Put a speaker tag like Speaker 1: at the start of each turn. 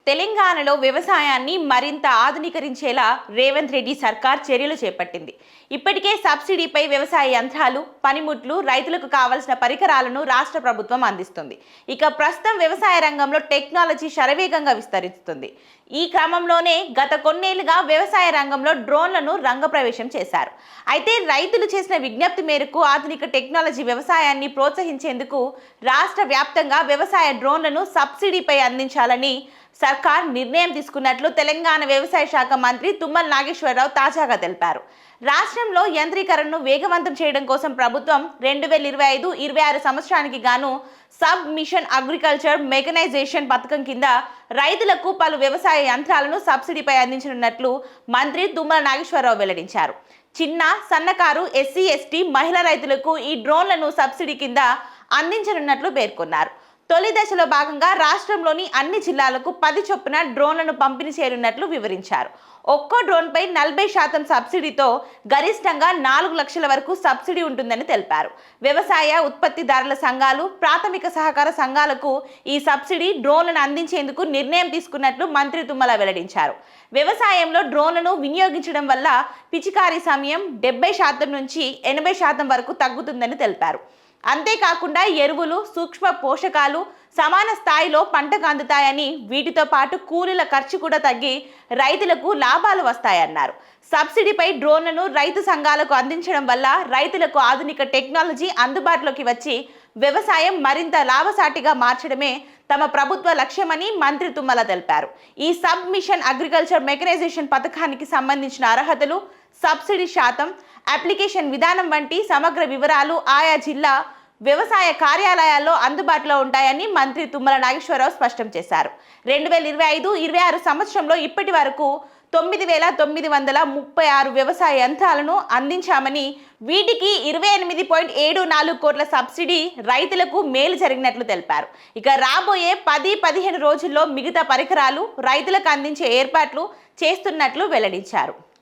Speaker 1: తెలంగాణలో వ్యవసాయాన్ని మరింత ఆధునీకరించేలా రేవంత్ రెడ్డి సర్కార్ చర్యలు చేపట్టింది. ఇప్పటికే సబ్సిడీపై వ్యవసాయ యంత్రాలు, పనిముట్లు, రైతులకు కావాల్సిన పరికరాలను రాష్ట్ర ప్రభుత్వం అందిస్తుంది. ఇక ప్రస్తుతం వ్యవసాయ రంగంలో టెక్నాలజీ శరవేగంగా విస్తరిస్తుంది. ఈ క్రమంలోనే గత కొన్నేళ్లుగా వ్యవసాయ రంగంలో డ్రోన్లను రంగప్రవేశం చేశారు. అయితే రైతులు చేసిన విజ్ఞప్తి మేరకు ఆధునిక టెక్నాలజీ వ్యవసాయాన్ని ప్రోత్సహించేందుకు రాష్ట్ర వ్యాప్తంగా వ్యవసాయ డ్రోన్లను సబ్సిడీపై అందించాలని సర్కార్ నిర్ణయం తీసుకున్నట్లు తెలంగాణ వ్యవసాయ శాఖ మంత్రి తుమ్మల నాగేశ్వరరావు తాజాగా తెలిపారు. రాష్ట్రంలో యంత్రీకరణను వేగవంతం చేయడం కోసం ప్రభుత్వం 2025-26 సంవత్సరానికి గాను సబ్ మిషన్ అగ్రికల్చర్ మెకనైజేషన్ పథకం కింద రైతులకు పలు వ్యవసాయ యంత్రాలను సబ్సిడీపై అందించనున్నట్లు మంత్రి తుమ్మల నాగేశ్వరరావు వెల్లడించారు. చిన్న, సన్నకారు, ఎస్సీ, ఎస్టీ, మహిళా రైతులకు ఈ డ్రోన్లను సబ్సిడీ కింద అందించనున్నట్లు పేర్కొన్నారు. తొలి దశలో భాగంగా రాష్ట్రంలోని అన్ని జిల్లాలకు 10 చొప్పున డ్రోన్లను పంపిణీ చేయనున్నట్లు వివరించారు. ఒక్కో డ్రోన్పై 40% సబ్సిడీతో గరిష్టంగా 4 లక్షల వరకు సబ్సిడీ ఉంటుందని తెలిపారు. వ్యవసాయ ఉత్పత్తిదారుల సంఘాలు, ప్రాథమిక సహకార సంఘాలకు ఈ సబ్సిడీ డ్రోన్లను అందించేందుకు నిర్ణయం తీసుకున్నట్లు మంత్రి తుమ్మల వెల్లడించారు. వ్యవసాయంలో డ్రోన్లను వినియోగించడం వల్ల పిచికారీ సమయం 70% నుంచి 80% వరకు తగ్గుతుందని తెలిపారు. అంతేకాకుండా ఎరువులు, సూక్ష్మ పోషకాలు సమాన స్థాయిలో పంటకు అందుతాయని, వీటితో పాటు కూలీల ఖర్చు కూడా తగ్గి రైతులకు లాభాలు వస్తాయన్నారు. సబ్సిడీపై డ్రోన్లను రైతు సంఘాలకు అందించడం వల్ల రైతులకు ఆధునిక టెక్నాలజీ అందుబాటులోకి వచ్చి వ్యవసాయం మరింత లాభసాటిగా మార్చడమే తమ ప్రభుత్వ లక్ష్యమని మంత్రి తుమ్మల తెలిపారు. ఈ సబ్ మిషన్ అగ్రికల్చర్ మెకనైజేషన్ పథకానికి సంబంధించిన అర్హతలు, సబ్సిడీ శాతం, అప్లికేషన్ విధానం వంటి సమగ్ర వివరాలు ఆయా జిల్లా వ్యవసాయ కార్యాలయాల్లో అందుబాటులో ఉంటాయని మంత్రి తుమ్మల నాగేశ్వరరావు స్పష్టం చేశారు. 2025-26 సంవత్సరంలో ఇప్పటి వరకు 9,936 వ్యవసాయ యంత్రాలను అందించామని, వీటికి 28.74 కోట్ల సబ్సిడీ రైతులకు మేలు జరిగినట్లు తెలిపారు. ఇక రాబోయే 10-15 రోజుల్లో మిగతా పరికరాలు రైతులకు అందించే ఏర్పాట్లు చేస్తున్నట్లు వెల్లడించారు.